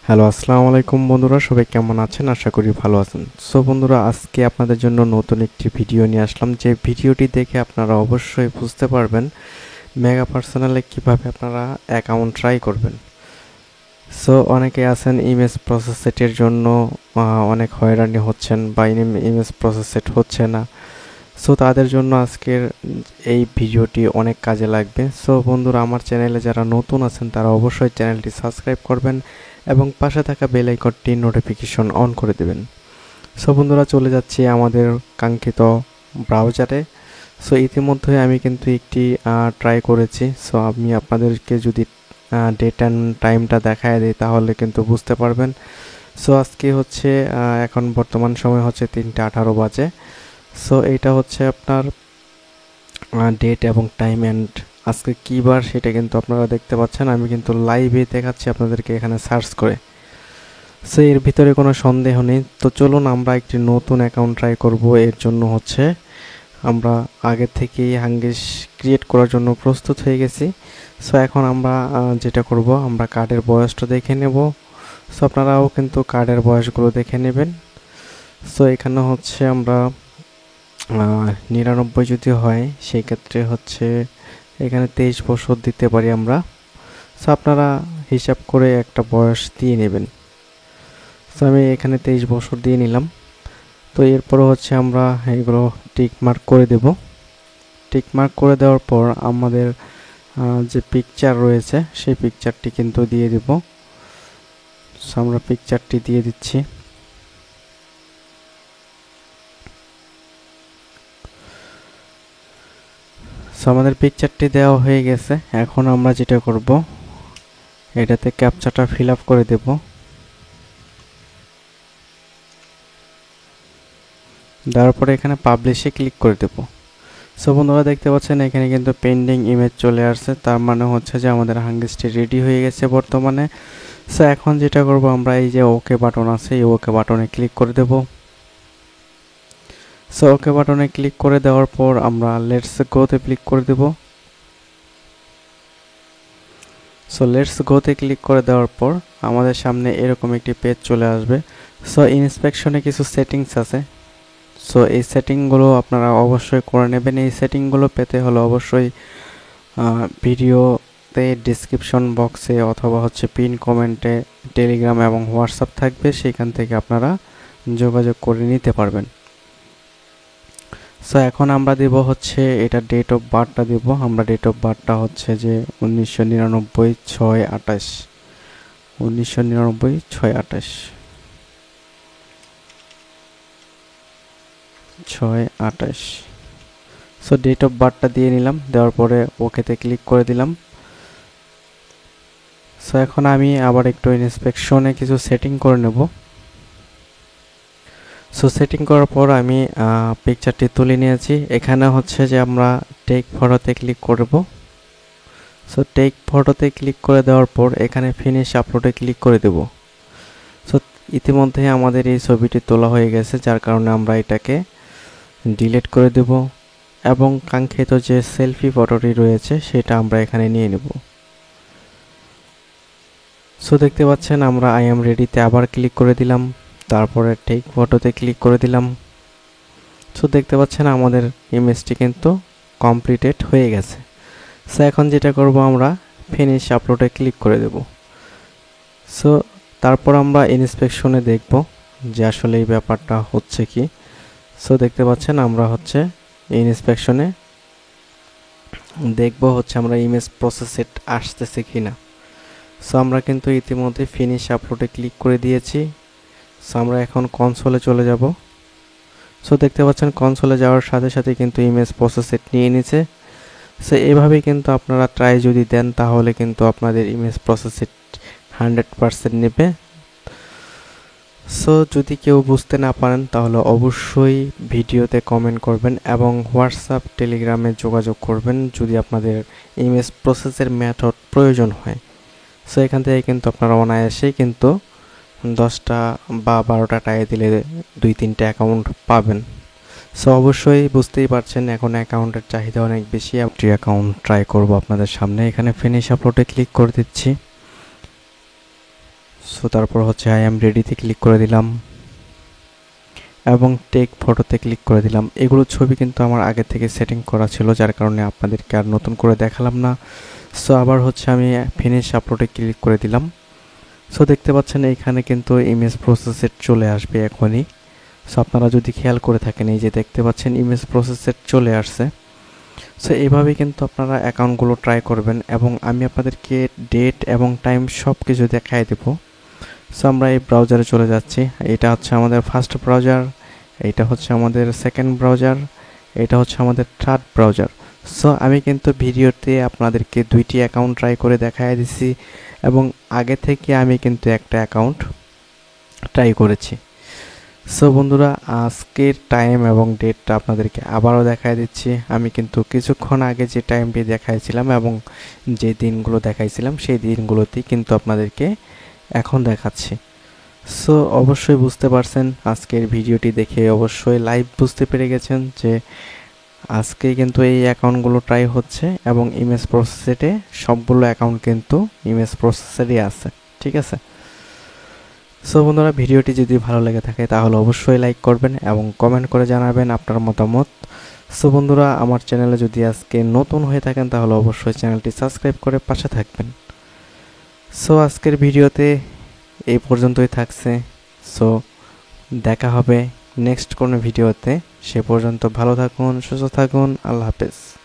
Hello, আসসালামু আলাইকুম বন্ধুরা, সবাই কেমন আছেন? আশা করি ভালো আছেন। সো বন্ধুরা, আজকে আপনাদের জন্য নতুন একটি ভিডিও নিয়ে আসলাম। যে ভিডিওটি দেখে আপনারা অবশ্যই বুঝতে পারবেন মেগা পার্সোনালে কিভাবে আপনারা অ্যাকাউন্ট ট্রাই করবেন। সো অনেকে আছেন ইমেজ প্রসেস সেটের জন্য অনেক হয়রানি হচ্ছেন বা ইমেজ প্রসেস সেট হচ্ছে না। সো তাদের জন্য আজকের এই ভিডিওটি অনেক কাজে লাগবে। সো বন্ধুরা, আমার চ্যানেলে যারা নতুন আছেন তারা অবশ্যই চ্যানেলটি সাবস্ক্রাইব করবেন এবং পাশে থাকা বেল আইকনটি নোটিফিকেশন অন করে দেবেন। সো বন্ধুরা, চলে যাচ্ছি আমাদের কাঙ্ক্ষিত ব্রাউজারে। সো ইতিমধ্যে আমি কিন্তু একটি ট্রাই করেছি। সো আমি আপনাদেরকে যদি ডেট অ্যান্ড টাইমটা দেখায় দিই তাহলে কিন্তু বুঝতে পারবেন। সো আজকে হচ্ছে এখন বর্তমান সময় হচ্ছে 3:18 বাজে। সো এইটা হচ্ছে আপনার ডেট এবং টাইম অ্যান্ড আজকে কী বার সেটা কিন্তু আপনারা দেখতে পাচ্ছেন। আমি কিন্তু লাইভে দেখাচ্ছি আপনাদেরকে এখানে সার্চ করে। সো এর ভিতরে কোনো সন্দেহ নেই। তো চলুন আমরা একটি নতুন অ্যাকাউন্ট ট্রাই করব। এর জন্য হচ্ছে আমরা আগে থেকেই হাঙ্গেস ক্রিয়েট করার জন্য প্রস্তুত হয়ে গেছি। সো এখন আমরা যেটা করব, আমরা কার্ডের বয়সটা দেখে নেব। সো আপনারাও কিন্তু কার্ডের বয়সগুলো দেখে নেবেন। সো এখানে হচ্ছে আমরা 99 যদি হয় সেই ক্ষেত্রে হচ্ছে এখানে 23 বছর দিতে পারি আমরা। সো আপনারা হিসাব করে একটা বয়স দিয়ে নেবেন। সো আমি এখানে 23 বছর দিয়ে নিলাম। তো এরপর হচ্ছে আমরা এগুলো টিক মার্ক করে দেব। টিক মার্ক করে দেওয়ার পর আমাদের যে পিকচার রয়েছে সেই পিকচারটি কিন্তু দিয়ে দেব। সো আমরা পিকচারটি দিয়ে দিচ্ছি। সো আমাদের পিকচারটি দেওয়া হয়ে গেছে। এখন আমরা যেটা করব, এটাতে ক্যাপচাটা ফিল আপ করে দেব। দেওয়ার পরে এখানে পাবলিশে ক্লিক করে দেব। সো বন্ধুরা, দেখতে পাচ্ছেন এখানে কিন্তু পেন্ডিং ইমেজ চলে আসছে। তার মানে হচ্ছে যে আমাদের হাঙ্গেসটি রেডি হয়ে গেছে বর্তমানে। সো এখন যেটা করব, আমরা এই যে ওকে বাটন আছে এই ওকে বাটনে ক্লিক করে দেব। সো ওকে বাটনে ক্লিক করে দেওয়ার পর আমরা লেটস গোতে ক্লিক করে দেব। সো লেটস গোতে ক্লিক করে দেওয়ার পর আমাদের সামনে এরকম একটি পেজ চলে আসবে। সো ইন্সপেকশনে কিছু সেটিংস আছে। সো এই সেটিংগুলো আপনারা অবশ্যই করে নেবেন। এই সেটিংগুলো পেতে হলে অবশ্যই ভিডিওতে ডিসক্রিপশন বক্সে অথবা হচ্ছে পিন কমেন্টে টেলিগ্রাম এবং হোয়াটসঅ্যাপ থাকবে, সেখান থেকে আপনারা যোগাযোগ করে নিতে পারবেন। সো এখন আমরা দেব হচ্ছে এটা ডেট অফ বার্থটা দেব। আমরা ডেট অফ বার্থটা হচ্ছে যে 1999 6/28 সো ডেট অফ বার্থটা দিয়ে নিলাম। দেওয়ার পরে ওকেতে ক্লিক করে দিলাম। সো এখন আমি আবার একটু ইন্সপেকশনে কিছু সেটিং করে নেব। সো সেটিং করার পর আমি পিকচারটি তুলে নিয়েছি। এখানে হচ্ছে যে আমরা টেক ফটোতে ক্লিক করব। সো টেক ফটোতে ক্লিক করে দেওয়ার পর এখানে ফিনিশ আপলোডে ক্লিক করে দেব। সো ইতিমধ্যে আমাদের এই ছবিটি তোলা হয়ে গেছে, যার কারণে আমরা এটাকে ডিলিট করে দেব এবং কাঙ্ক্ষিত যে সেলফি ফটোটি রয়েছে সেটা আমরা এখানে নিয়ে নেব। সো দেখতে পাচ্ছেন আমরা আই এম রেডিতে আবার ক্লিক করে দিলাম। তারপরে টেক ফটোতে ক্লিক করে দিলাম। সো দেখতে পাচ্ছেন আমাদের ইমেজটি কিন্তু কমপ্লিটেড হয়ে গেছে। সো এখন যেটা করব, আমরা ফিনিশ আপলোডে ক্লিক করে দেব। সো তারপর আমরা ইন্সপেকশনে দেখব যে আসলে এই ব্যাপারটা হচ্ছে কি। সো দেখতে পাচ্ছেন আমরা হচ্ছে ইন্সপেকশনে দেখব হচ্ছে আমরা ইমেজ প্রসেস সেট আসতেছে কিনা। সো আমরা কিন্তু ইতিমধ্যে ফিনিশ আপলোডে ক্লিক করে দিয়েছি। সো আমরা এখন কনসোলে চলে যাব। সো দেখতে পাচ্ছেন কনসোলে যাওয়ার সাথে সাথে কিন্তু ইমেজ প্রসেস সেট নিয়ে নিছে। সো এভাবেই কিন্তু আপনারা ট্রাই যদি দেন তাহলে কিন্তু আপনাদের ইমেজ প্রসেস সেট 100% নেবে। সো যদি কেউ বুঝতে না পারেন তাহলে অবশ্যই ভিডিওতে কমেন্ট করবেন এবং হোয়াটসঅ্যাপ টেলিগ্রামে যোগাযোগ করবেন যদি আপনাদের ইমেজ প্রসেসের মেথড প্রয়োজন হয়। সো এখান থেকে কিন্তু আপনারা অনায়াসেই কিন্তু 10টা বা 12টা ট্রাই দিলে 2-3টা অ্যাকাউন্ট পাবেন। সো অবশ্যই বুঝতেই পারছেন এখন অ্যাকাউন্টের চাহিদা অনেক বেশি। একটি অ্যাকাউন্ট ট্রাই করব আপনাদের সামনে। এখানে ফিনিশ আপলোডে ক্লিক করে দিচ্ছি। সো তারপর হচ্ছে আই এম রেডিতে ক্লিক করে দিলাম এবং টেক ফটোতে ক্লিক করে দিলাম। এগুলো ছবি কিন্তু আমার আগে থেকে সেটিং করা ছিল, যার কারণে আপনাদেরকে আর নতুন করে দেখালাম না। সো আবার হচ্ছে আমি ফিনিশ আপলোডে ক্লিক করে দিলাম। সো দেখতে পাচ্ছেন এইখানে কিন্তু ইমেজ প্রসেসের চলে আসবে এখনই। সো আপনারা যদি খেয়াল করে থাকেন, এই যে দেখতে পাচ্ছেন ইমেজ প্রসেসের চলে আসছে। সো এইভাবেই কিন্তু আপনারা অ্যাকাউন্টগুলো ট্রাই করবেন এবং আমি আপনাদেরকে ডেট এবং টাইম সব কিছু দেখাই দেবো। সো আমরা এই ব্রাউজারে চলে যাচ্ছি। এটা হচ্ছে আমাদের ফার্স্ট ব্রাউজার, এইটা হচ্ছে আমাদের সেকেন্ড ব্রাউজার, এটা হচ্ছে আমাদের থার্ড ব্রাউজার। সো আমি কিন্তু ভিডিওতে আপনাদেরকে দুইটি অ্যাকাউন্ট ট্রাই করে দেখাই দিছি এবং আগে থেকে আমি কিন্তু একটা অ্যাকাউন্ট ট্রাই করেছি। সো বন্ধুরা, আজকের টাইম এবং ডেটটা আপনাদেরকে আবারও দেখাই দিচ্ছি। আমি কিন্তু কিছুক্ষণ আগে যে টাইমটি দেখাইছিলাম এবং যে দিনগুলো দেখাইছিলাম সেই দিনগুলোতেই কিন্তু আপনাদেরকে এখন দেখাচ্ছি। সো অবশ্যই বুঝতে পারছেন, আজকের ভিডিওটি দেখে অবশ্যই লাইভ বুঝতে পেরে গেছেন যে আজকে কিন্তু এই অ্যাকাউন্টগুলো ট্রাই হচ্ছে এবং ইমেজ প্রসেসরে সবগুলো অ্যাকাউন্ট কিন্তু ইমেজ প্রসেসরই আছে। ঠিক আছে। সো বন্ধুরা, ভিডিওটি যদি ভালো লেগে থাকে তাহলে অবশ্যই লাইক করবেন এবং কমেন্ট করে জানাবেন আপনার মতামত। সো বন্ধুরা, আমার চ্যানেলে যদি আজকে নতুন হয়ে থাকেন তাহলে অবশ্যই চ্যানেলটি সাবস্ক্রাইব করে পাশে থাকবেন। সো আজকের ভিডিওতে এই পর্যন্তই থাকছে। সো দেখা হবে নেক্সট কোনো ভিডিওতে। সে পর্যন্ত ভালো থাকুন, সুস্থ থাকুন। আল্লাহ হাফেজ।